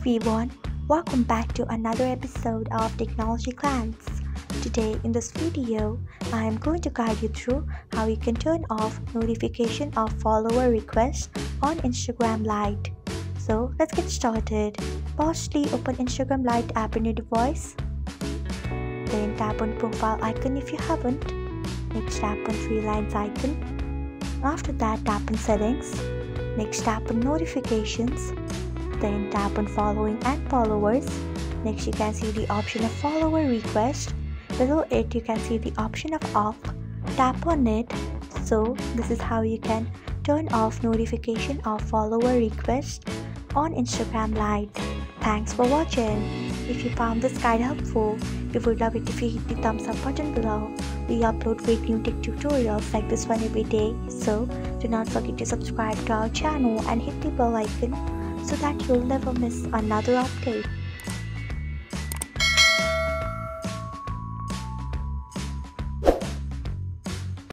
everyone, welcome back to another episode of Technologyglance. Today in this video, I am going to guide you through how you can turn off notification of follower requests on Instagram Lite. So let's get started. Firstly, open Instagram Lite app in your device. Then tap on profile icon if you haven't. Next tap on three lines icon. After that, tap on settings. Next tap on notifications. Then tap on following and followers. Next you can see the option of follower request. Below it you can see the option of off. Tap on it. So this is how you can turn off notification of follower request on Instagram Lite. Thanks for watching. If you found this guide helpful, we would love it if you hit the thumbs up button below. We upload great new tech tutorials like this one every day, so do not forget to subscribe to our channel and hit the bell icon so that you'll never miss another update.